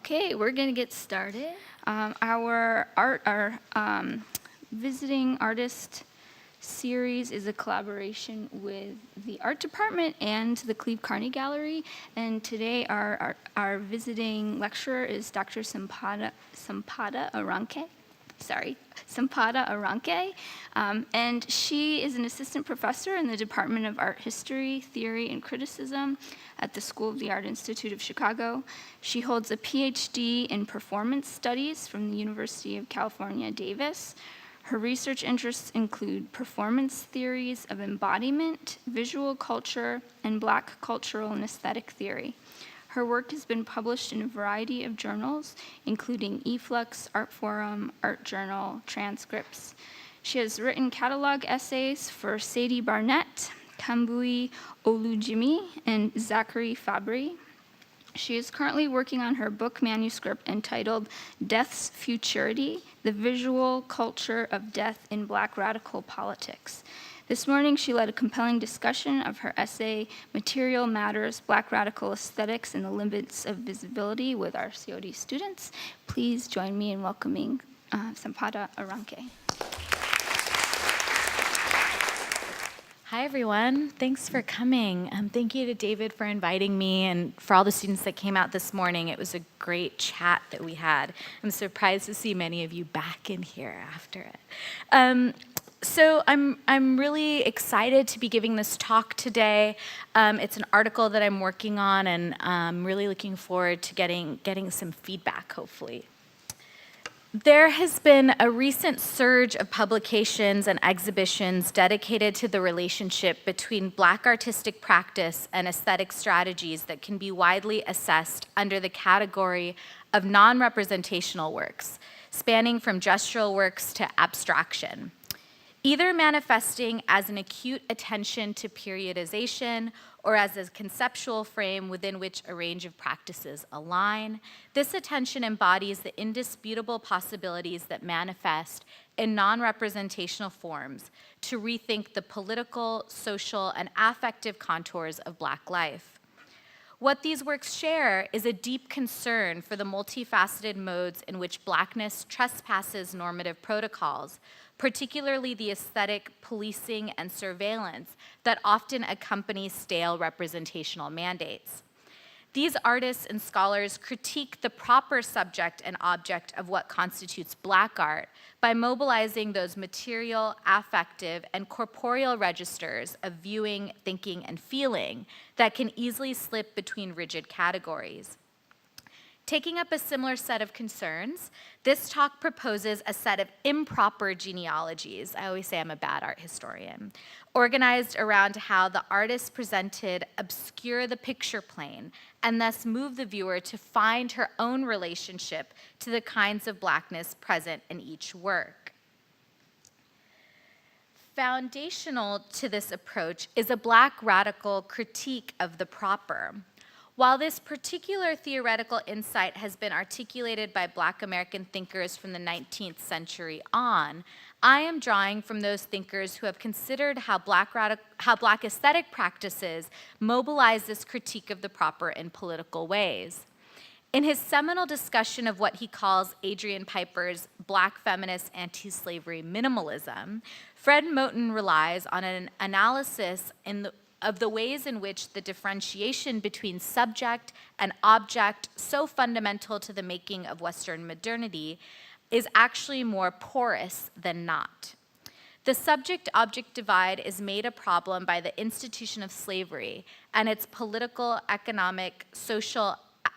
Okay, we're going to get started. Our visiting artist series is a collaboration with the art department and the Cleve Carney Gallery. And today our visiting lecturer is Dr. Sampada Aranke. Sampada Aranke. And she is an assistant professor in the Department of Art History, Theory, and Criticism at the School of the Art Institute of Chicago. She holds a PhD in performance studies from the University of California, Davis. Her research interests include performance theories of embodiment, visual culture, and Black cultural and aesthetic theory. Her work has been published in a variety of journals, including e-flux, Artforum, Art Journal, transcripts. She has written catalog essays for Sadie Barnette, Kambui Olujimi, and Zachary Fabri. She is currently working on her book manuscript entitled Death's Futurity, The Visual Culture of Death in Black Radical Politics. This morning, she led a compelling discussion of her essay, Material Matters, Black Radical Aesthetics and the Limits of Visibility, with our COD students. Please join me in welcoming Sampada Aranke. Hi, everyone. Thanks for coming. Thank you to David for inviting me and for all the students that came out this morning. It was a great chat that we had. I'm surprised to see many of you back in here after it. So I'm really excited to be giving this talk today. It's an article that I'm working on, and I'm really looking forward to getting some feedback, hopefully. There has been a recent surge of publications and exhibitions dedicated to the relationship between Black artistic practice and aesthetic strategies that can be widely assessed under the category of non-representational works, spanning from gestural works to abstraction, either manifesting as an acute attention to periodization or as a conceptual frame within which a range of practices align. This attention embodies the indisputable possibilities that manifest in non-representational forms to rethink the political, social, and affective contours of Black life. What these works share is a deep concern for the multifaceted modes in which Blackness trespasses normative protocols, particularly the aesthetic policing and surveillance that often accompany stale representational mandates. These artists and scholars critique the proper subject and object of what constitutes Black art by mobilizing those material, affective, and corporeal registers of viewing, thinking, and feeling that can easily slip between rigid categories. Taking up a similar set of concerns, this talk proposes a set of improper genealogies. I always say I'm a bad art historian, organized around how the artist presented obscure the picture plane and thus move the viewer to find her own relationship to the kinds of Blackness present in each work. Foundational to this approach is a Black radical critique of the proper. While this particular theoretical insight has been articulated by Black American thinkers from the 19th century on, I am drawing from those thinkers who have considered how Black aesthetic practices mobilize this critique of the proper in political ways. In his seminal discussion of what he calls Adrian Piper's Black feminist anti-slavery minimalism, Fred Moten relies on an analysis of the ways in which the differentiation between subject and object, so fundamental to the making of Western modernity, is actually more porous than not. The subject-object divide is made a problem by the institution of slavery and its political, economic, social,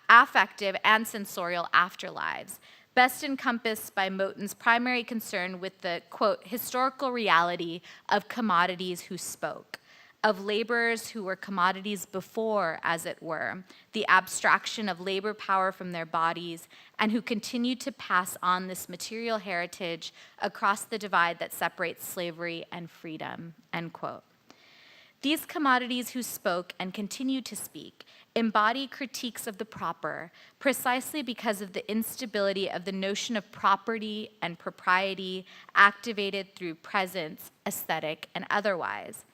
affective, and sensorial afterlives, best encompassed by Moten's primary concern with the, quote, historical reality of commodities who spoke, of laborers who were commodities before, as it were, the abstraction of labor power from their bodies, and who continue to pass on this material heritage across the divide that separates slavery and freedom, end quote. These commodities who spoke and continue to speak embody critiques of the proper precisely because of the instability of the notion of property and propriety activated through presence, aesthetic, and otherwise.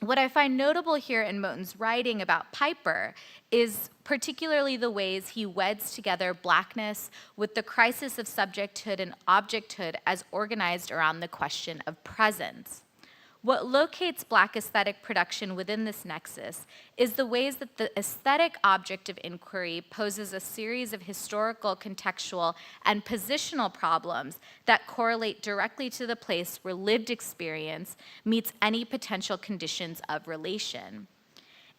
What I find notable here in Moten's writing about Piper is particularly the ways he weds together Blackness with the crisis of subjecthood and objecthood as organized around the question of presence. What locates Black aesthetic production within this nexus is the ways that the aesthetic object of inquiry poses a series of historical, contextual, and positional problems that correlate directly to the place where lived experience meets any potential conditions of relation.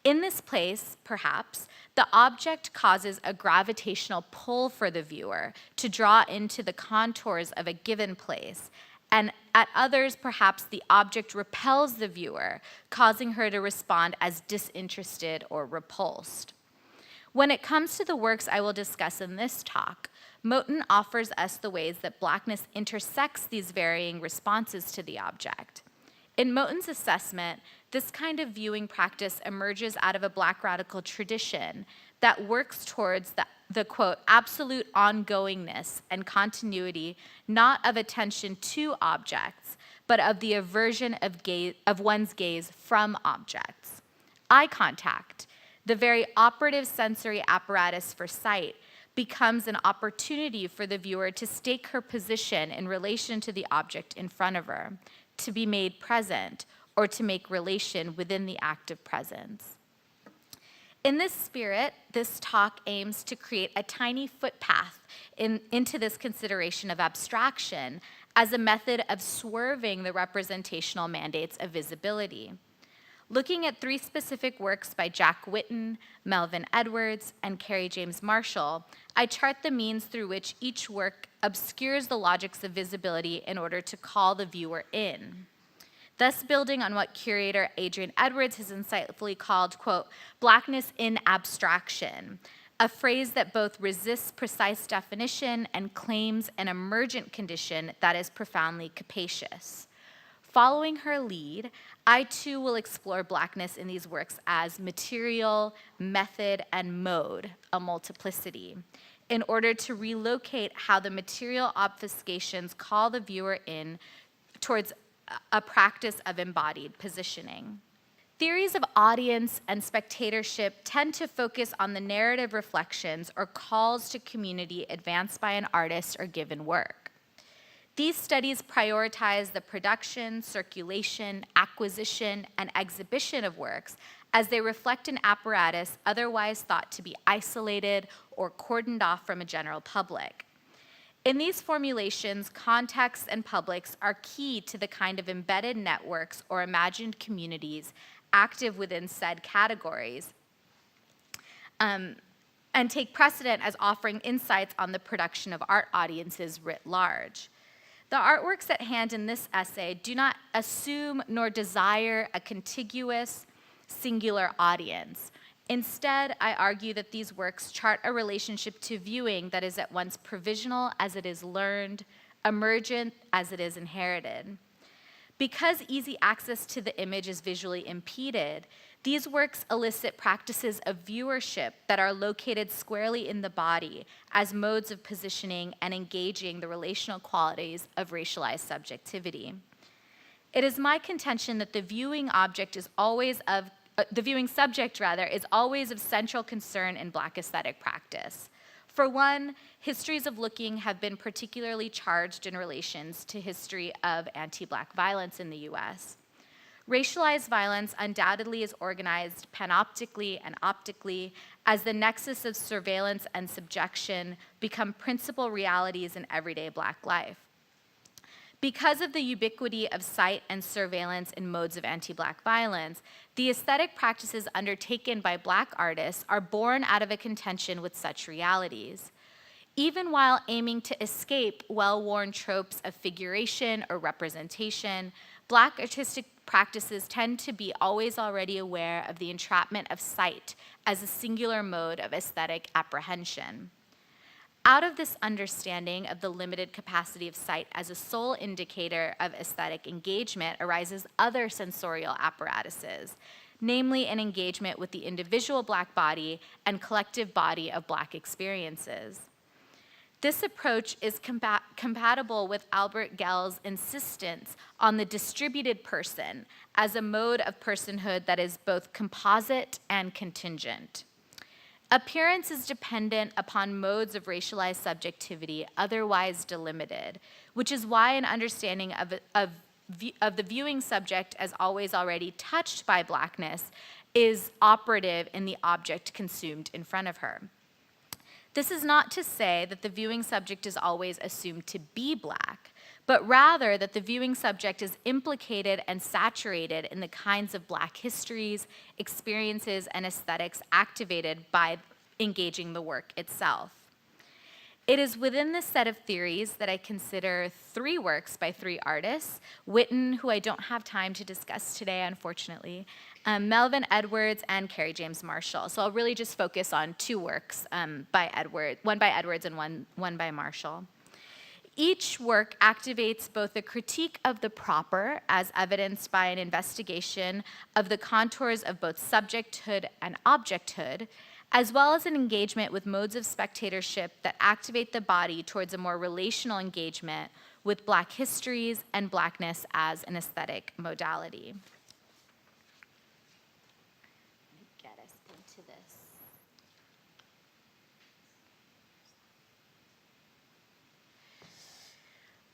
In this place, perhaps, the object causes a gravitational pull for the viewer to draw into the contours of a given place, and at others, perhaps the object repels the viewer, causing her to respond as disinterested or repulsed. When it comes to the works I will discuss in this talk, Moten offers us the ways that Blackness intersects these varying responses to the object. In Moten's assessment, this kind of viewing practice emerges out of a Black radical tradition that works towards the quote, absolute ongoingness and continuity, not of attention to objects, but of the aversion of one's gaze from objects. Eye contact, the very operative sensory apparatus for sight, becomes an opportunity for the viewer to stake her position in relation to the object in front of her, to be made present, or to make relation within the act of presence. In this spirit, this talk aims to create a tiny footpath into this consideration of abstraction as a method of swerving the representational mandates of visibility. Looking at 3 specific works by Jack Whitten, Melvin Edwards, and Carrie James Marshall, I chart the means through which each work obscures the logics of visibility in order to call the viewer in. Thus, building on what curator Adrian Edwards has insightfully called, quote, Blackness in abstraction, a phrase that both resists precise definition and claims an emergent condition that is profoundly capacious. Following her lead, I too will explore Blackness in these works as material, method, and mode, a multiplicity, in order to relocate how the material obfuscations call the viewer in towards a practice of embodied positioning. Theories of audience and spectatorship tend to focus on the narrative reflections or calls to community advanced by an artist or given work. These studies prioritize the production, circulation, acquisition, and exhibition of works as they reflect an apparatus otherwise thought to be isolated or cordoned off from a general public. In these formulations, contexts and publics are key to the kind of embedded networks or imagined communities active within said categories, and take precedent as offering insights on the production of art audiences writ large. The artworks at hand in this essay do not assume nor desire a contiguous, singular audience. Instead, I argue that these works chart a relationship to viewing that is at once provisional as it is learned, emergent as it is inherited. Because easy access to the image is visually impeded, these works elicit practices of viewership that are located squarely in the body as modes of positioning and engaging the relational qualities of racialized subjectivity. It is my contention that the viewing subject is always of central concern in Black aesthetic practice. For one, histories of looking have been particularly charged in relations to history of anti-Black violence in the US. Racialized violence undoubtedly is organized panoptically and optically as the nexus of surveillance and subjection become principal realities in everyday Black life. Because of the ubiquity of sight and surveillance in modes of anti-Black violence, the aesthetic practices undertaken by Black artists are born out of a contention with such realities. Even while aiming to escape well-worn tropes of figuration or representation, Black artistic practices tend to be always already aware of the entrapment of sight as a singular mode of aesthetic apprehension. Out of this understanding of the limited capacity of sight as a sole indicator of aesthetic engagement arises other sensorial apparatuses, namely an engagement with the individual Black body and collective body of Black experiences. This approach is compatible with Albert Gell's insistence on the distributed person as a mode of personhood that is both composite and contingent. Appearance is dependent upon modes of racialized subjectivity otherwise delimited, which is why an understanding of the viewing subject as always already touched by Blackness is operative in the object consumed in front of her. This is not to say that the viewing subject is always assumed to be Black, but rather that the viewing subject is implicated and saturated in the kinds of Black histories, experiences, and aesthetics activated by engaging the work itself. It is within this set of theories that I consider 3 works by 3 artists, Witten, who I don't have time to discuss today, unfortunately, Melvin Edwards, and Carrie James Marshall. So I'll really just focus on 2 works by Edwards, one by Edwards and one by Marshall. Each work activates both a critique of the proper, as evidenced by an investigation of the contours of both subjecthood and objecthood, as well as an engagement with modes of spectatorship that activate the body towards a more relational engagement with Black histories and Blackness as an aesthetic modality. Let me get us into this.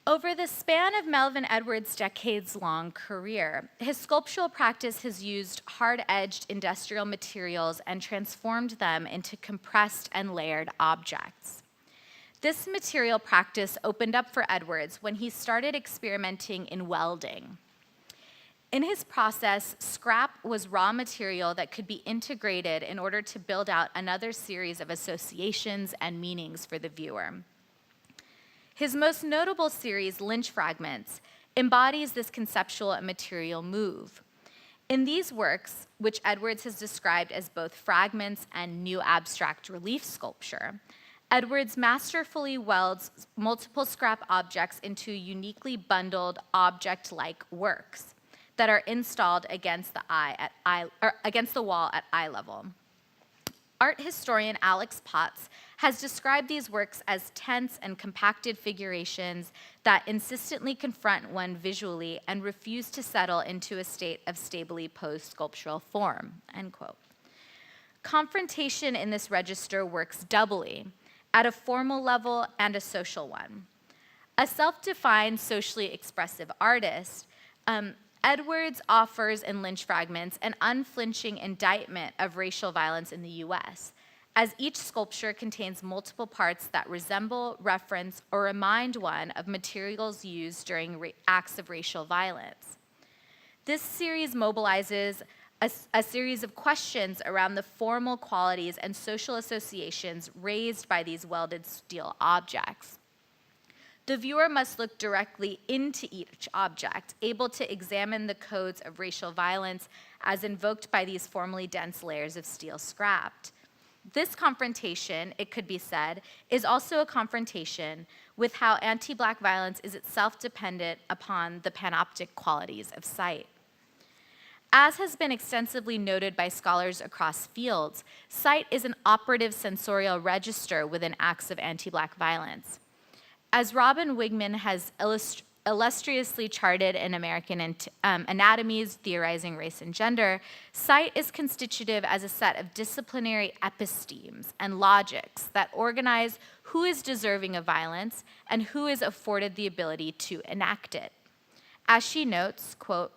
Over the span of Melvin Edwards' decades-long career, his sculptural practice has used hard-edged industrial materials and transformed them into compressed and layered objects. This material practice opened up for Edwards when he started experimenting in welding. In his process, scrap was raw material that could be integrated in order to build out another series of associations and meanings for the viewer. His most notable series, Lynch Fragments, embodies this conceptual and material move. In these works, which Edwards has described as both fragments and new abstract relief sculpture, Edwards masterfully welds multiple scrap objects into uniquely bundled object-like works that are installed against the wall at eye level. Art historian Alex Potts has described these works as tense and compacted figurations that insistently confront one visually and refuse to settle into a state of stably posed sculptural form, end quote. Confrontation in this register works doubly, at a formal level and a social one. A self-defined socially expressive artist, Edwards offers in Lynch Fragments an unflinching indictment of racial violence in the US, as each sculpture contains multiple parts that resemble, reference, or remind one of materials used during acts of racial violence. This series mobilizes a series of questions around the formal qualities and social associations raised by these welded steel objects. The viewer must look directly into each object, able to examine the codes of racial violence as invoked by these formally dense layers of steel scrapped. This confrontation, it could be said, is also a confrontation with how anti-Black violence is itself dependent upon the panoptic qualities of sight. As has been extensively noted by scholars across fields, sight is an operative sensorial register within acts of anti-Black violence. As Robin Wigman has illustriously charted in American Anatomies, Theorizing Race and Gender, sight is constitutive as a set of disciplinary epistemes and logics that organize who is deserving of violence and who is afforded the ability to enact it. As she notes, quote,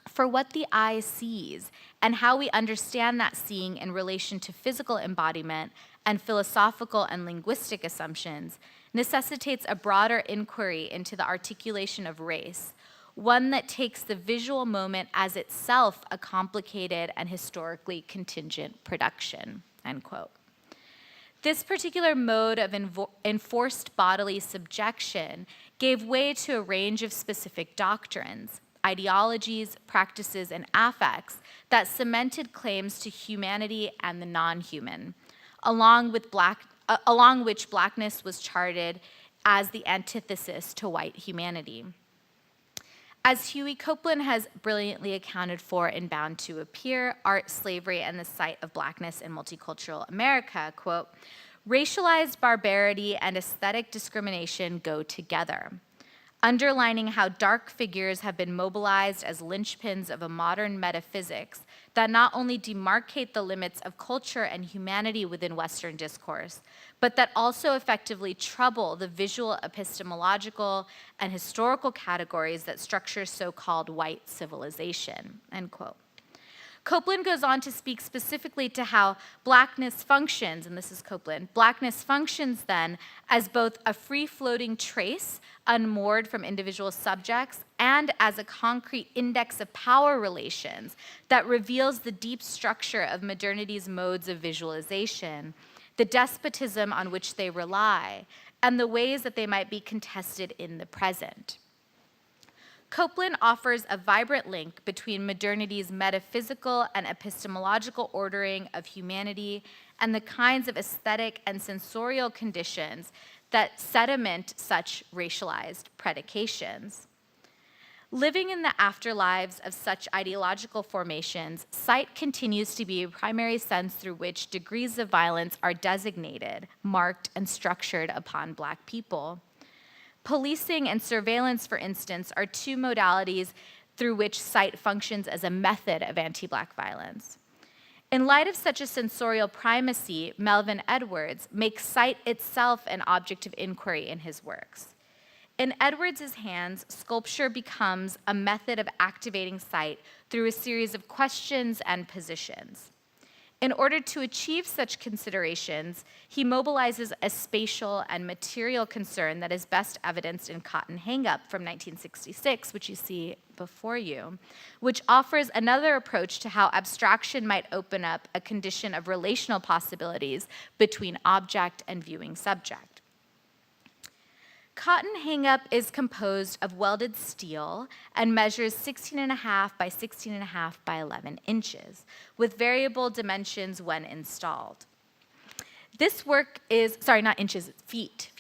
"For what the eye sees and how we understand that seeing in relation to physical embodiment and philosophical and linguistic assumptions necessitates a broader inquiry into the articulation of race, one that takes the visual moment as itself a complicated and historically contingent production," end quote. This particular mode of enforced bodily subjection gave way to a range of specific doctrines, ideologies, practices, and affects that cemented claims to humanity and the non-human, along which Blackness was charted as the antithesis to white humanity. As Huey Copeland has brilliantly accounted for in Bound to Appear, Art, Slavery, and the Site of Blackness in Multicultural America, quote, racialized barbarity and aesthetic discrimination go together, underlining how dark figures have been mobilized as linchpins of a modern metaphysics that not only demarcate the limits of culture and humanity within Western discourse, but that also effectively trouble the visual, epistemological, and historical categories that structure so-called white civilization, end quote. Copeland goes on to speak specifically to how blackness functions, and this is Copeland, blackness functions then as both a free-floating trace unmoored from individual subjects and as a concrete index of power relations that reveals the deep structure of modernity's modes of visualization, the despotism on which they rely, and the ways that they might be contested in the present. Copeland offers a vibrant link between modernity's metaphysical and epistemological ordering of humanity and the kinds of aesthetic and sensorial conditions that sediment such racialized predications. Living in the afterlives of such ideological formations, sight continues to be a primary sense through which degrees of violence are designated, marked, and structured upon Black people. Policing and surveillance, for instance, are two modalities through which sight functions as a method of anti-Black violence. In light of such a sensorial primacy, Melvin Edwards makes sight itself an object of inquiry in his works. In Edwards' hands, sculpture becomes a method of activating sight through a series of questions and positions. In order to achieve such considerations, he mobilizes a spatial and material concern that is best evidenced in Cotton Hang-Up from 1966, which you see before you, which offers another approach to how abstraction might open up a condition of relational possibilities between object and viewing subject. Cotton Hang-Up is composed of welded steel and measures 16.5 by 16.5 by 11 inches, with variable dimensions when installed. This work is, sorry, not inches, feet.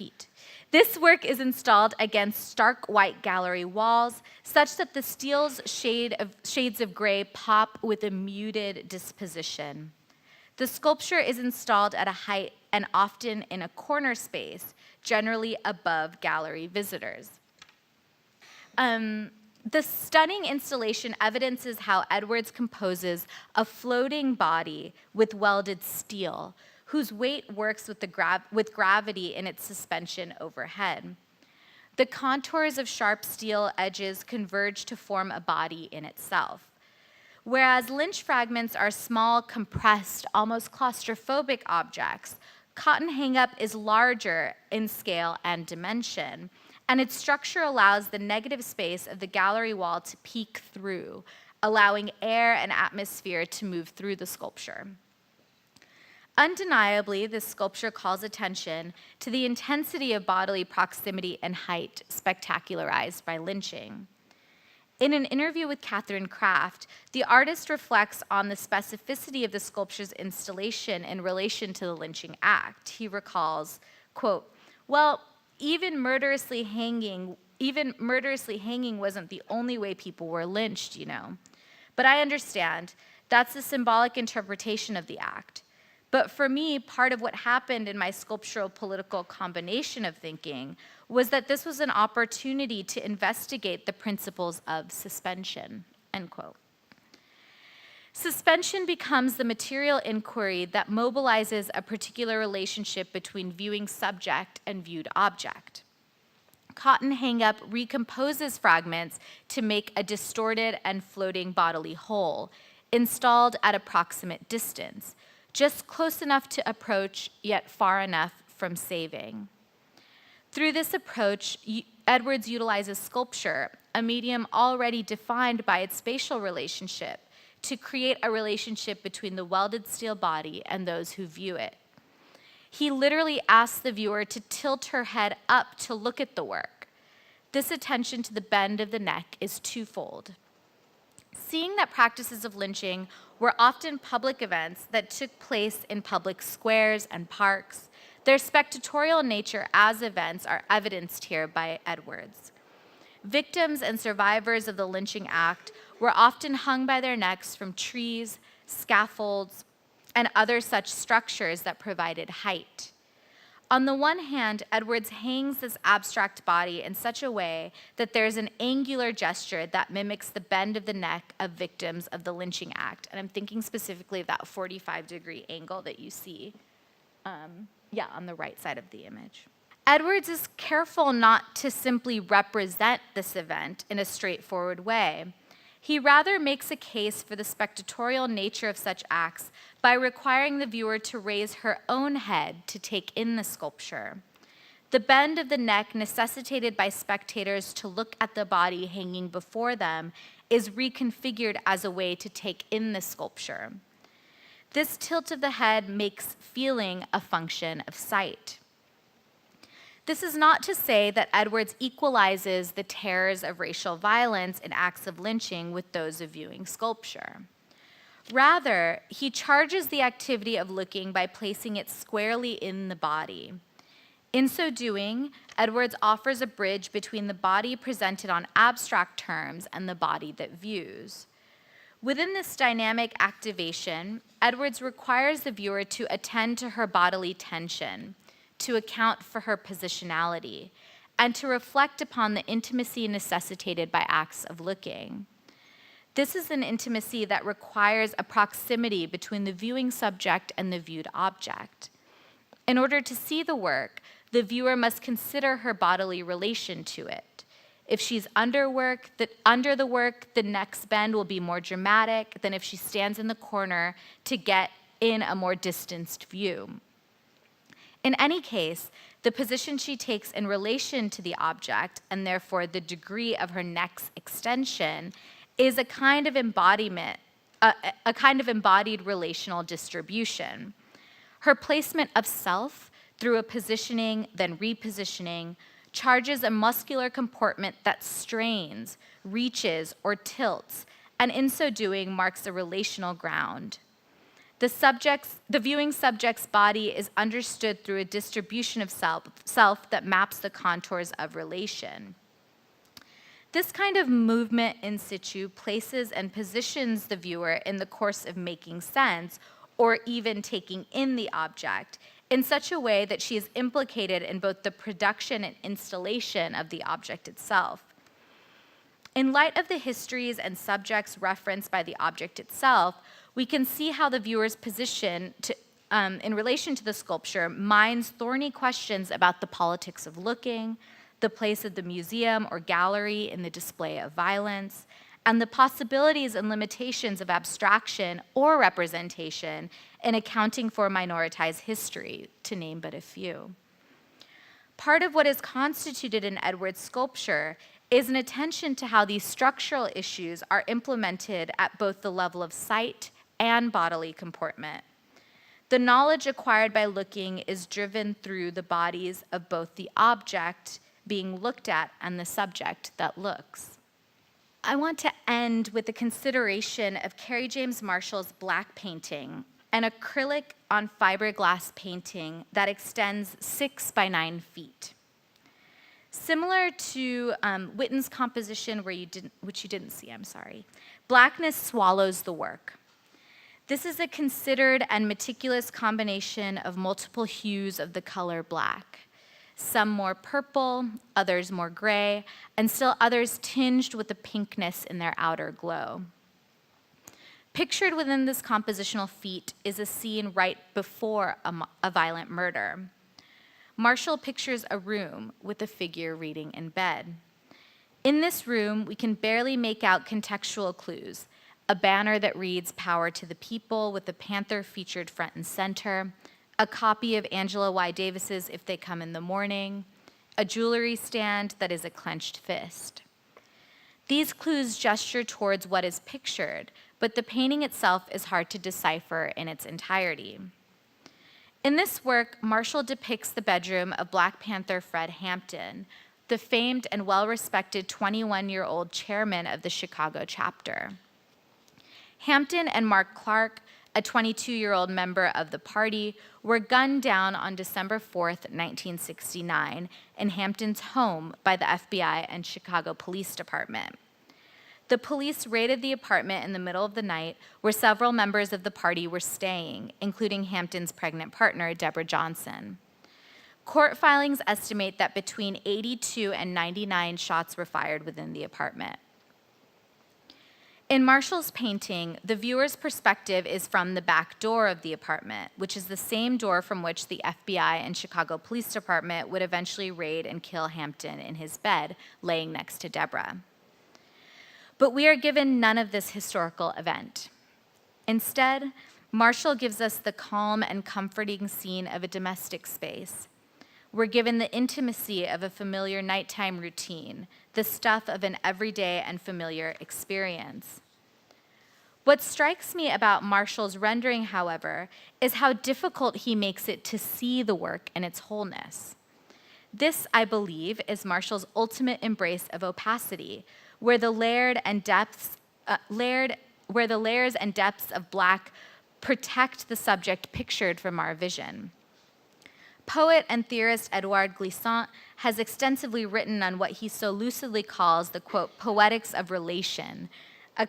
This work is installed against stark white gallery walls, such that the steel's shades of gray pop with a muted disposition. The sculpture is installed at a height and often in a corner space, generally above gallery visitors. The stunning installation evidences how Edwards composes a floating body with welded steel, whose weight works with gravity in its suspension overhead. The contours of sharp steel edges converge to form a body in itself. Whereas lynch fragments are small, compressed, almost claustrophobic objects, Cotton Hang-Up is larger in scale and dimension, and its structure allows the negative space of the gallery wall to peek through, allowing air and atmosphere to move through the sculpture. Undeniably, this sculpture calls attention to the intensity of bodily proximity and height spectacularized by lynching. In an interview with Catherine Kraft, the artist reflects on the specificity of the sculpture's installation in relation to the lynching act. He recalls, quote, well, even murderously hanging wasn't the only way people were lynched, you know. But I understand, that's a symbolic interpretation of the act. But for me, part of what happened in my sculptural political combination of thinking was that this was an opportunity to investigate the principles of suspension, end quote. Suspension becomes the material inquiry that mobilizes a particular relationship between viewing subject and viewed object. Cotton Hang-Up recomposes fragments to make a distorted and floating bodily whole, installed at a proximate distance, just close enough to approach, yet far enough from saving. Through this approach, Edwards utilizes sculpture, a medium already defined by its spatial relationship, to create a relationship between the welded steel body and those who view it. He literally asks the viewer to tilt her head up to look at the work. This attention to the bend of the neck is twofold. Seeing that practices of lynching were often public events that took place in public squares and parks, their spectatorial nature as events are evidenced here by Edwards. Victims and survivors of the lynching act were often hung by their necks from trees, scaffolds, and other such structures that provided height. On the one hand, Edwards hangs this abstract body in such a way that there's an angular gesture that mimics the bend of the neck of victims of the lynching act. And I'm thinking specifically of that 45-degree angle that you see, on the right side of the image. Edwards is careful not to simply represent this event in a straightforward way. He rather makes a case for the spectatorial nature of such acts by requiring the viewer to raise her own head to take in the sculpture. The bend of the neck necessitated by spectators to look at the body hanging before them is reconfigured as a way to take in the sculpture. This tilt of the head makes feeling a function of sight. This is not to say that Edwards equalizes the terrors of racial violence in acts of lynching with those of viewing sculpture. Rather, he charges the activity of looking by placing it squarely in the body. In so doing, Edwards offers a bridge between the body presented on abstract terms and the body that views. Within this dynamic activation, Edwards requires the viewer to attend to her bodily tension, to account for her positionality, and to reflect upon the intimacy necessitated by acts of looking. This is an intimacy that requires a proximity between the viewing subject and the viewed object. In order to see the work, the viewer must consider her bodily relation to it. If she's under the work, the neck's bend will be more dramatic than if she stands in the corner to get in a more distanced view. In any case, the position she takes in relation to the object, and therefore the degree of her neck's extension, is a kind of embodiment, a kind of embodied relational distribution. Her placement of self through a positioning, then repositioning, charges a muscular comportment that strains, reaches, or tilts, and in so doing marks a relational ground. The viewing subject's body is understood through a distribution of self that maps the contours of relation. This kind of movement in situ places and positions the viewer in the course of making sense, or even taking in the object, in such a way that she is implicated in both the production and installation of the object itself. In light of the histories and subjects referenced by the object itself, we can see how the viewer's position in relation to the sculpture mines thorny questions about the politics of looking, the place of the museum or gallery in the display of violence, and the possibilities and limitations of abstraction or representation in accounting for minoritized history, to name but a few. Part of what is constituted in Edwards' sculpture is an attention to how these structural issues are implemented at both the level of sight and bodily comportment. The knowledge acquired by looking is driven through the bodies of both the object being looked at and the subject that looks. I want to end with a consideration of Carrie James Marshall's black painting, an acrylic on fiberglass painting that extends 6 by 9 feet. Similar to Witten's composition, which you didn't see, blackness swallows the work. This is a considered and meticulous combination of multiple hues of the color black, some more purple, others more gray, and still others tinged with the pinkness in their outer glow. Pictured within this compositional feat is a scene right before a violent murder. Marshall pictures a room with a figure reading in bed. In this room, we can barely make out contextual clues: a banner that reads "Power to the People" with the panther featured front and center, a copy of Angela Y. Davis's "If They Come in the Morning," a jewelry stand that is a clenched fist. These clues gesture towards what is pictured, but the painting itself is hard to decipher in its entirety. In this work, Marshall depicts the bedroom of Black Panther Fred Hampton, the famed and well-respected 21-year-old chairman of the Chicago chapter. Hampton and Mark Clark, a 22-year-old member of the party, were gunned down on December 4th, 1969, in Hampton's home by the FBI and Chicago Police Department. The police raided the apartment in the middle of the night where several members of the party were staying, including Hampton's pregnant partner, Deborah Johnson. Court filings estimate that between 82 and 99 shots were fired within the apartment. In Marshall's painting, the viewer's perspective is from the back door of the apartment, which is the same door from which the FBI and Chicago Police Department would eventually raid and kill Hampton in his bed, laying next to Deborah. But we are given none of this historical event. Instead, Marshall gives us the calm and comforting scene of a domestic space. We're given the intimacy of a familiar nighttime routine, the stuff of an everyday and familiar experience. What strikes me about Marshall's rendering, however, is how difficult he makes it to see the work in its wholeness. This, I believe, is Marshall's ultimate embrace of opacity, where the layers and depths of black protect the subject pictured from our vision. Poet and theorist Edouard Glissant has extensively written on what he so lucidly calls the, quote, poetics of relation, a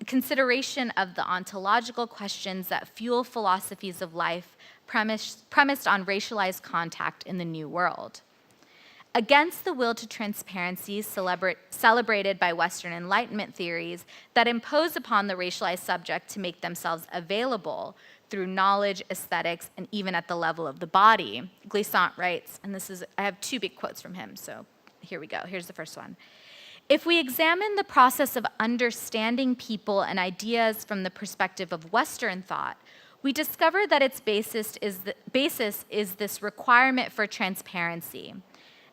consideration of the ontological questions that fuel philosophies of life premised on racialized contact in the New World. Against the will to transparency celebrated by Western Enlightenment theories that impose upon the racialized subject to make themselves available through knowledge, aesthetics, and even at the level of the body, Glissant writes, and I have two big quotes from him, so here we go. Here's the first one. If we examine the process of understanding people and ideas from the perspective of Western thought, we discover that its basis is this requirement for transparency.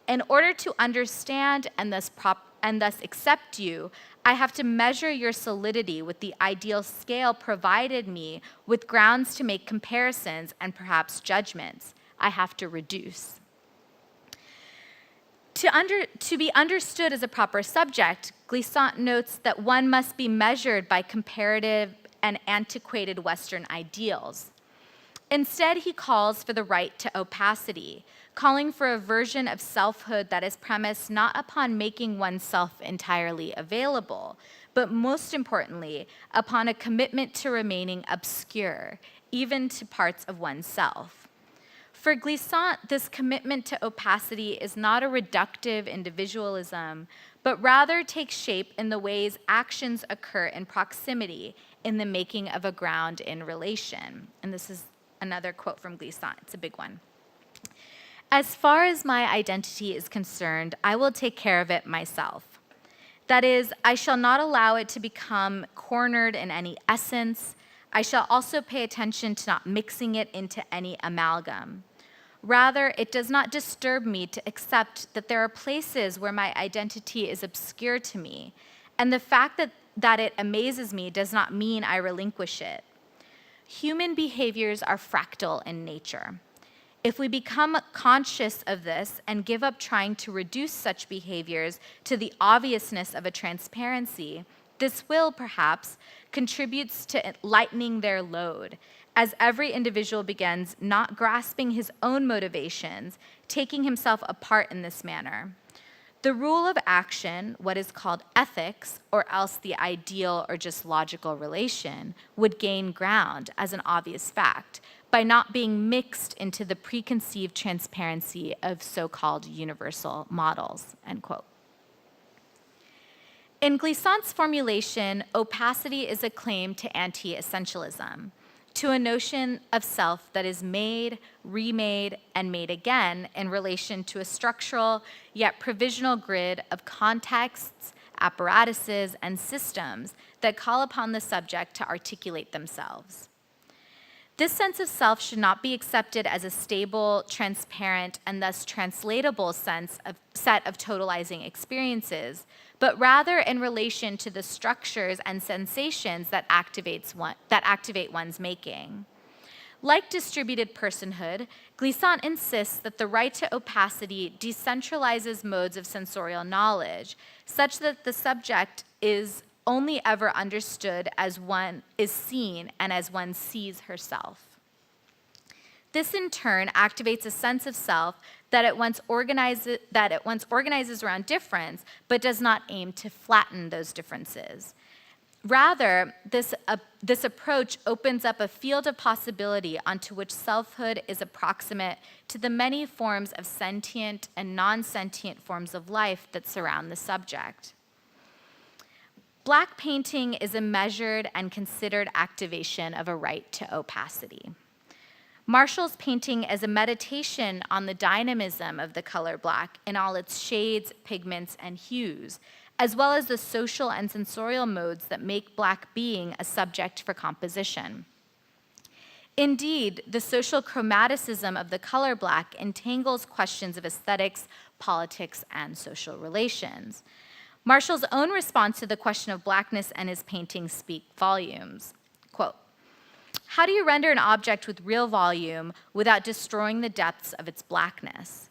In order to understand and thus accept you, I have to measure your solidity with the ideal scale provided me with grounds to make comparisons and perhaps judgments. I have to reduce. To be understood as a proper subject, Glissant notes that one must be measured by comparative and antiquated Western ideals. Instead, he calls for the right to opacity, calling for a version of selfhood that is premised not upon making oneself entirely available, but most importantly, upon a commitment to remaining obscure, even to parts of oneself. For Glissant, this commitment to opacity is not a reductive individualism, but rather takes shape in the ways actions occur in proximity, in the making of a ground in relation. And this is another quote from Glissant. It's a big one. As far as my identity is concerned, I will take care of it myself. That is, I shall not allow it to become cornered in any essence. I shall also pay attention to not mixing it into any amalgam. Rather, it does not disturb me to accept that there are places where my identity is obscure to me, and the fact that it amazes me does not mean I relinquish it. Human behaviors are fractal in nature. If we become conscious of this and give up trying to reduce such behaviors to the obviousness of a transparency, this will, perhaps, contribute to lightening their load, as every individual begins not grasping his own motivations, taking himself apart in this manner. The rule of action, what is called ethics, or else the ideal or just logical relation, would gain ground as an obvious fact, by not being mixed into the preconceived transparency of so-called universal models, end quote. In Glissant's formulation, opacity is a claim to anti-essentialism, to a notion of self that is made, remade, and made again in relation to a structural yet provisional grid of contexts, apparatuses, and systems that call upon the subject to articulate themselves. This sense of self should not be accepted as a stable, transparent, and thus translatable set of totalizing experiences, but rather in relation to the structures and sensations that activate one's making. Like distributed personhood, Glissant insists that the right to opacity decentralizes modes of sensorial knowledge, such that the subject is only ever understood as one is seen and as one sees herself. This, in turn, activates a sense of self that at once organizes around difference, but does not aim to flatten those differences. Rather, this approach opens up a field of possibility onto which selfhood is approximate to the many forms of sentient and non-sentient forms of life that surround the subject. Black painting is a measured and considered activation of a right to opacity. Marshall's painting is a meditation on the dynamism of the color black in all its shades, pigments, and hues, as well as the social and sensorial modes that make black being a subject for composition. Indeed, the social chromaticism of the color black entangles questions of aesthetics, politics, and social relations. Marshall's own response to the question of blackness and his paintings speak volumes. Quote, "How do you render an object with real volume without destroying the depths of its blackness?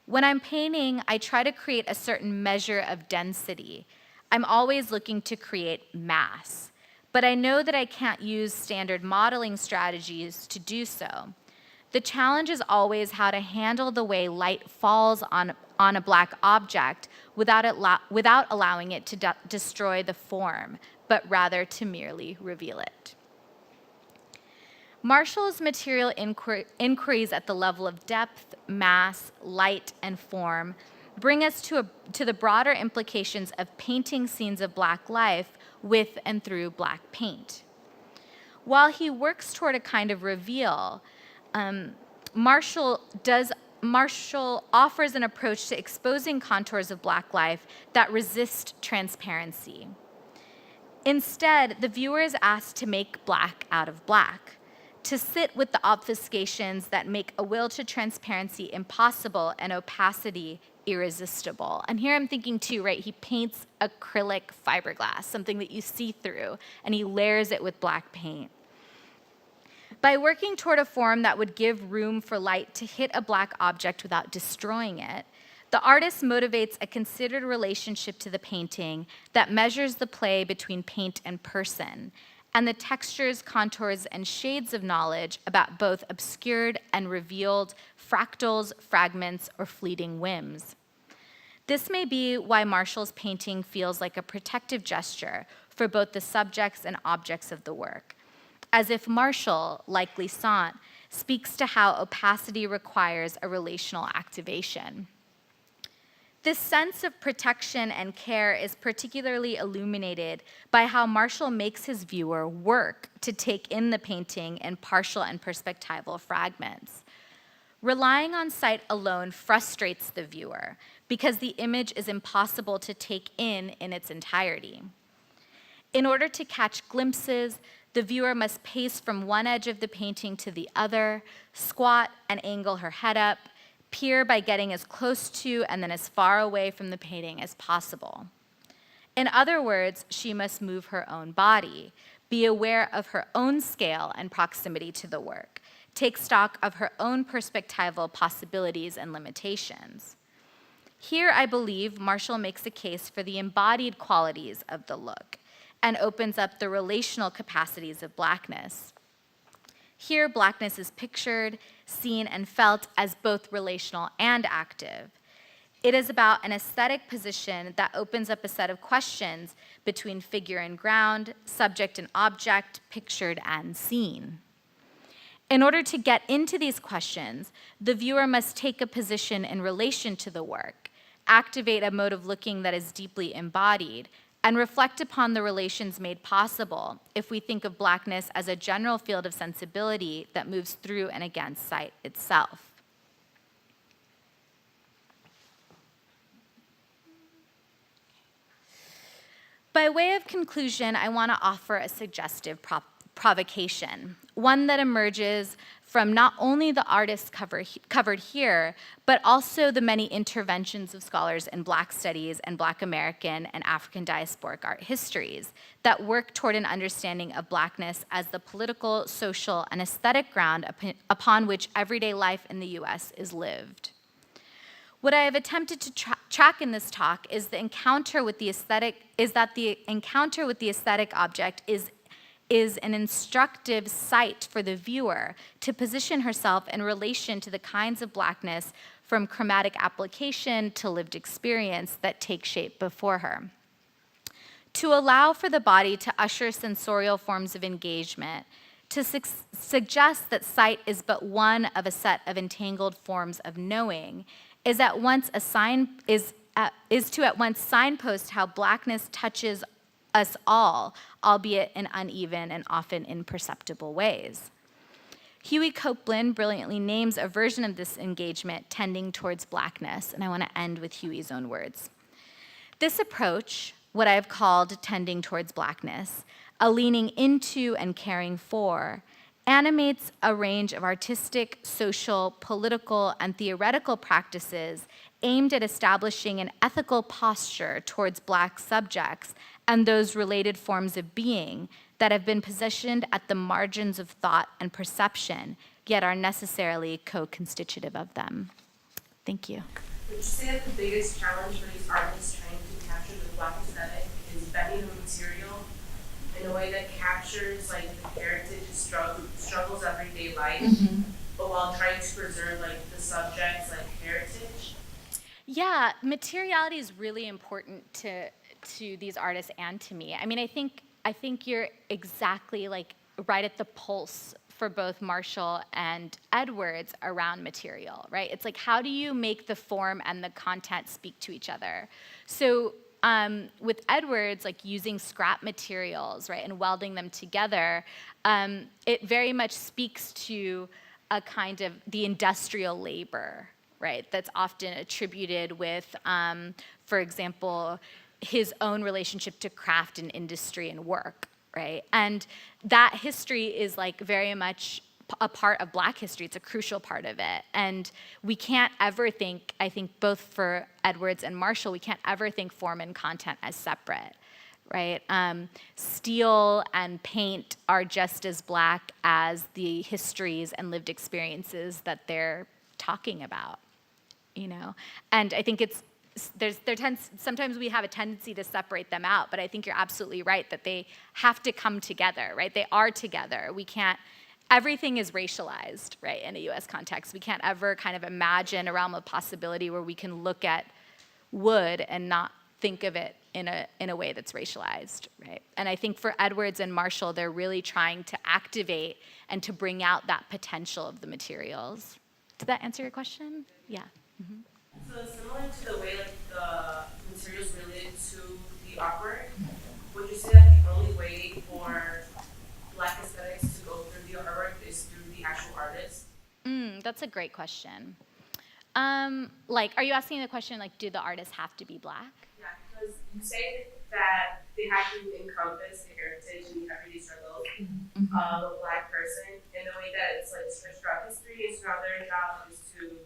When I'm painting, I try to create a certain measure of density. I'm always looking to create mass, but I know that I can't use standard modeling strategies to do so. The challenge is always how to handle the way light falls on a black object without allowing it to destroy the form, but rather to merely reveal it." Marshall's material inquiries at the level of depth, mass, light, and form bring us to the broader implications of painting scenes of black life with and through black paint. While he works toward a kind of reveal, Marshall offers an approach to exposing contours of black life that resist transparency. Instead, the viewer is asked to make black out of black, to sit with the obfuscations that make a will to transparency impossible and opacity irresistible. And here I'm thinking too, right, he paints acrylic fiberglass, something that you see through, and he layers it with black paint. By working toward a form that would give room for light to hit a black object without destroying it, the artist motivates a considered relationship to the painting that measures the play between paint and person, and the textures, contours, and shades of knowledge about both obscured and revealed fractals, fragments, or fleeting whims. This may be why Marshall's painting feels like a protective gesture for both the subjects and objects of the work, as if Marshall, like Glissant, speaks to how opacity requires a relational activation. This sense of protection and care is particularly illuminated by how Marshall makes his viewer work to take in the painting in partial and perspectival fragments. Relying on sight alone frustrates the viewer because the image is impossible to take in its entirety. In order to catch glimpses, the viewer must pace from one edge of the painting to the other, squat and angle her head up, peer by getting as close to and then as far away from the painting as possible. In other words, she must move her own body, be aware of her own scale and proximity to the work, take stock of her own perspectival possibilities and limitations. Here, I believe, Marshall makes a case for the embodied qualities of the look and opens up the relational capacities of blackness. Here, blackness is pictured, seen, and felt as both relational and active. It is about an aesthetic position that opens up a set of questions between figure and ground, subject and object, pictured and seen. In order to get into these questions, the viewer must take a position in relation to the work, activate a mode of looking that is deeply embodied, and reflect upon the relations made possible if we think of blackness as a general field of sensibility that moves through and against sight itself. By way of conclusion, I want to offer a suggestive provocation, one that emerges from not only the artists covered here, but also the many interventions of scholars in Black studies and Black American and African diasporic art histories that work toward an understanding of Blackness as the political, social, and aesthetic ground upon which everyday life in the US is lived. What I have attempted to track in this talk is the encounter with the aesthetic object is an instructive site for the viewer to position herself in relation to the kinds of blackness from chromatic application to lived experience that take shape before her. To allow for the body to usher sensorial forms of engagement, to suggest that sight is but one of a set of entangled forms of knowing, is to at once signpost how blackness touches us all, albeit in uneven and often imperceptible ways. Huey Copeland brilliantly names a version of this engagement tending towards blackness, and I want to end with Huey's own words. This approach, what I have called tending towards blackness, a leaning into and caring for, animates a range of artistic, social, political, and theoretical practices aimed at establishing an ethical posture towards Black subjects and those related forms of being that have been positioned at the margins of thought and perception, yet are necessarily co-constitutive of them. Thank you. Would you say that the biggest challenge for these artists trying to capture the Black aesthetic is bending the material in a way that captures like the heritage struggles everyday life, but while trying to preserve like the subject's like heritage? Yeah, materiality is really important to these artists and to me. I mean, I think you're exactly like right at the pulse for both Marshall and Edwards around material, right? It's like, how do you make the form and the content speak to each other? So with Edwards, like using scrap materials, right, and welding them together, it very much speaks to a kind of the industrial labor, right, that's often attributed with, for example, his own relationship to craft and industry and work, right? And that history is like very much a part of Black history. It's a crucial part of it. And we can't ever think, I think both for Edwards and Marshall, we can't ever think form and content as separate, right? Steel and paint are just as Black as the histories and lived experiences that they're talking about, you know? And I think sometimes we have a tendency to separate them out, but I think you're absolutely right that they have to come together, right? They are together. We can't, everything is racialized, right, in a US context. We can't ever kind of imagine a realm of possibility where we can look at wood and not think of it in a way that's racialized, right? And I think for Edwards and Marshall, they're really trying to activate and to bring out that potential of the materials. Did that answer your question? Yeah. Mm-hmm. So similar to the way like the materials related to the artwork, would you say that the only way for Black aesthetics to go through the artwork is through the actual artist? That's a great question. Like, are you asking the question, like, do the artists have to be Black? Yeah, because you say that they have to encompass the heritage and the everyday struggles of a Black person in the way that it's like stretched throughout history, and so now their job is to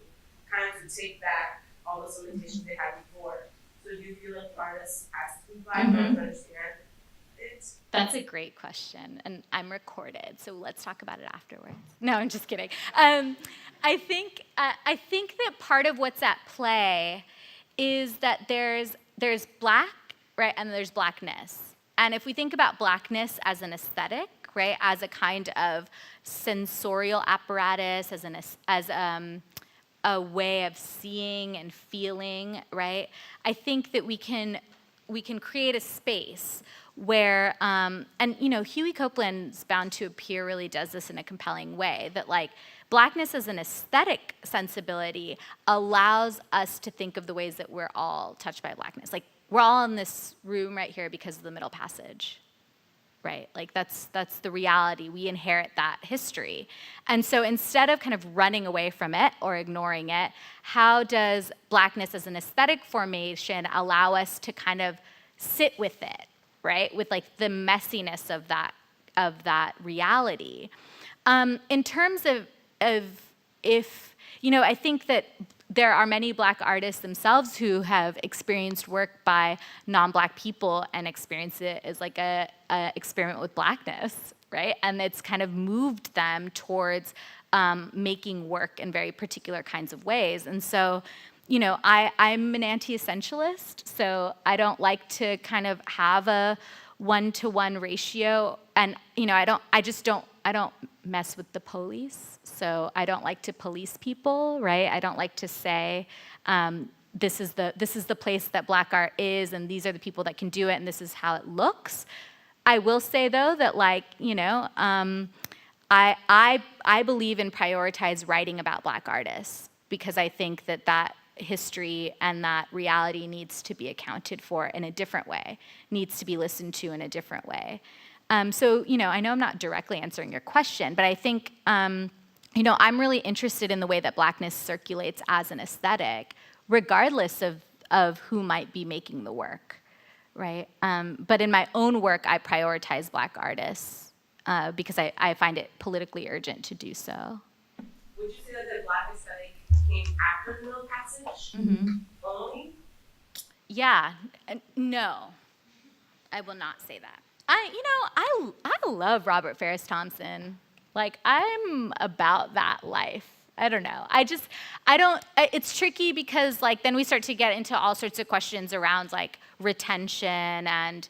kind of to take back all those limitations they had before. So do you feel like the artist has to be Black to understand it? That's a great question, and I'm recorded, so let's talk about it afterwards. No, I'm just kidding. I think that part of what's at play is that there's Black, right, and there's Blackness. And if we think about Blackness as an aesthetic, right, as a kind of sensorial apparatus, as a way of seeing and feeling, right? I think that we can create a space where, and you know, Huey Copeland's Bound to Appear really does this in a compelling way, that like Blackness as an aesthetic sensibility allows us to think of the ways that we're all touched by Blackness. Like we're all in this room right here because of the Middle Passage. Right, like that's the reality. We inherit that history. And so instead of kind of running away from it or ignoring it, how does Blackness as an aesthetic formation allow us to kind of sit with it, right? With like the messiness of that reality. In terms of if, you know, I think that there are many Black artists themselves who have experienced work by non-Black people and experienced it as like a experiment with Blackness, right? And it's kind of moved them towards making work in very particular kinds of ways. And so, I'm an anti-essentialist, so I don't like to kind of have a one-to-one ratio, and I don't mess with the police, so I don't like to police people, right? I don't like to say, this is the place that Black art is, and these are the people that can do it, and this is how it looks. I will say though that I believe in prioritize writing about Black artists, because I think that history and that reality needs to be accounted for in a different way, needs to be listened to in a different way. So, I know I'm not directly answering your question, but I think, I'm really interested in the way that Blackness circulates as an aesthetic, regardless of who might be making the work, right? But in my own work, I prioritize Black artists because I find it politically urgent to do so. Would you say that the Black aesthetic came after the Middle Passage only? Yeah, no, I will not say that. I love Robert Farris Thompson. Like, I'm about that life. I don't know. It's tricky because then we start to get into all sorts of questions around retention and,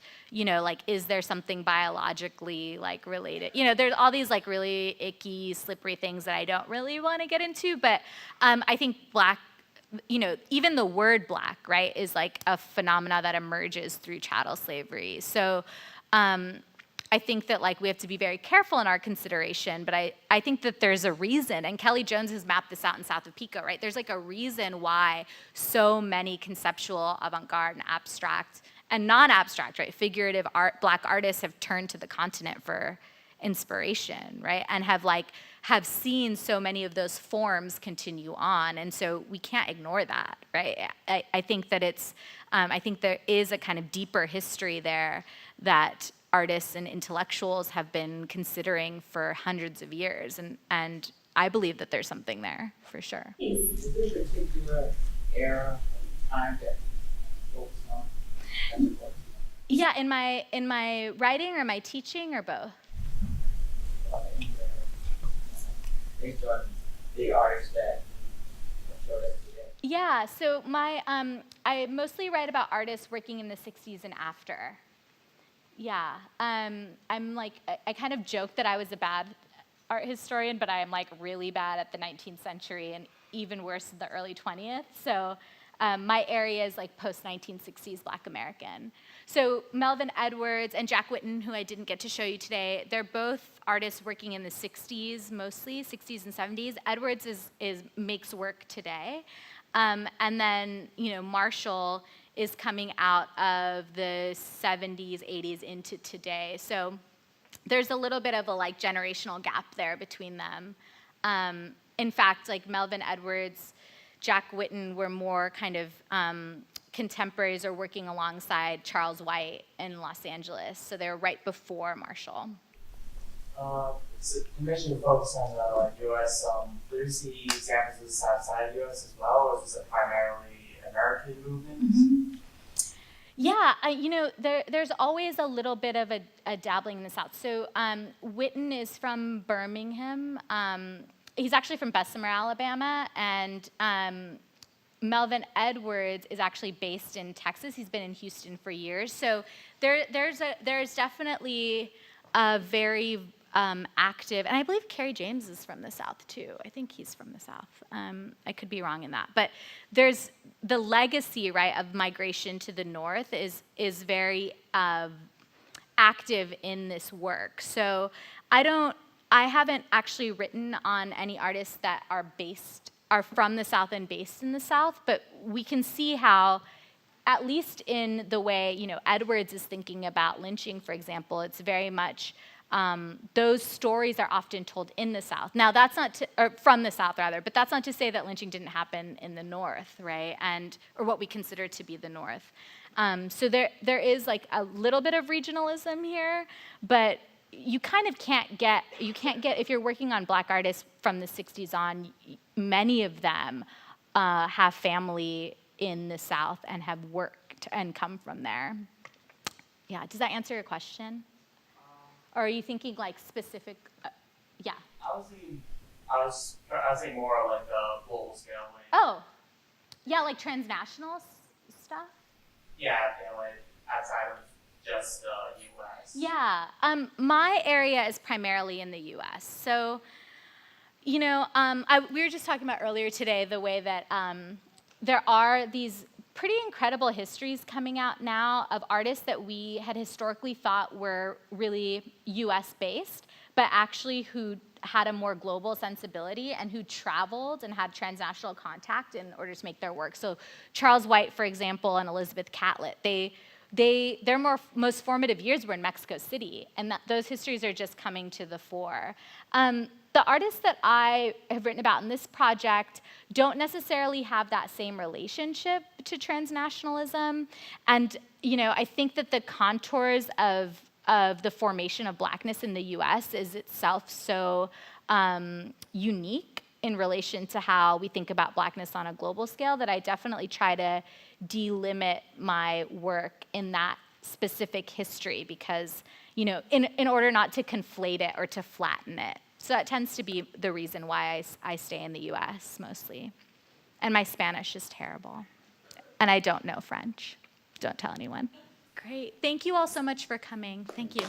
is there something biologically related? There's all these really icky, slippery things that I don't really want to get into, but I think Black, even the word Black, right, is a phenomena that emerges through chattel slavery. So I think that we have to be very careful in our consideration, but I think that there's a reason, and Kelly Jones has mapped this out in South of Pico, right? There's a reason why so many conceptual, avant-garde, and abstract, and non-abstract, right, figurative Black artists have turned to the continent for inspiration, right? And have seen so many of those forms continue on, and so we can't ignore that, right? I think that I think there is a kind of deeper history there that artists and intellectuals have been considering for hundreds of years, and I believe that there's something there, for sure. Is there a particular era of time that you focus on? Yeah, in my writing or my teaching or both? Based on the artists that showed us today. Yeah, so I mostly write about artists working in the 60s and after. Yeah, I'm I kind of joke that I was a bad art historian, but I am really bad at the 19th century and even worse in the early 20th. So my area is post-1960s Black American. So Melvin Edwards and Jack Whitten, who I didn't get to show you today, they're both artists working in the 60s mostly, 60s and 70s. Edwards makes work today. And then, Marshall is coming out of the 70s, 80s into today. So there's a little bit of a generational gap there between them. In fact, Melvin Edwards, Jack Whitten were more kind of contemporaries or working alongside Charles White in Los Angeles. So they were right before Marshall. So you mentioned you focus on U.S. Do you see examples outside the U.S. as well, or is this a primarily American movement? Mm-hmm. Yeah, there's always a little bit of a dabbling in the South. So Whitten is from Birmingham. He's actually from Bessemer, Alabama, and Melvin Edwards is actually based in Texas. He's been in Houston for years. So there's definitely a very active, and I believe Kerry James is from the South too. I think he's from the South. I could be wrong in that, but there's the legacy, right, of migration to the North is very active in this work. So I haven't actually written on any artists that are from the South and based in the South, but we can see how, at least in the way Edwards is thinking about lynching, for example, it's very much. Those stories are often told in the South. Now, that's not or from the South, rather, but that's not to say that lynching didn't happen in the North, right? Or what we consider to be the North. So there is a little bit of regionalism here, but you kind of can't get, if you're working on Black artists from the 60s on, many of them have family in the South and have worked and come from there. Yeah, does that answer your question? Or are you thinking specific? Yeah. I was thinking I was saying more like a global scale. Like, Oh, yeah, like transnational stuff? yeah, like outside of just the U.S. Yeah, my area is primarily in the U.S. So, we were just talking about earlier today the way that there are these pretty incredible histories coming out now of artists that we had historically thought were really US based, but actually who had a more global sensibility and who traveled and had transnational contact in order to make their work. So Charles White, for example, and Elizabeth Catlett, their most formative years were in Mexico City, and those histories are just coming to the fore. The artists that I have written about in this project don't necessarily have that same relationship to transnationalism, and I think that the contours of the formation of Blackness in the U.S. is itself so unique in relation to how we think about Blackness on a global scale that I definitely try to delimit my work in that specific history because, in order not to conflate it or to flatten it. So that tends to be the reason why I stay in the US mostly. And my Spanish is terrible. And I don't know French. Don't tell anyone. Great. Thank you all so much for coming. Thank you.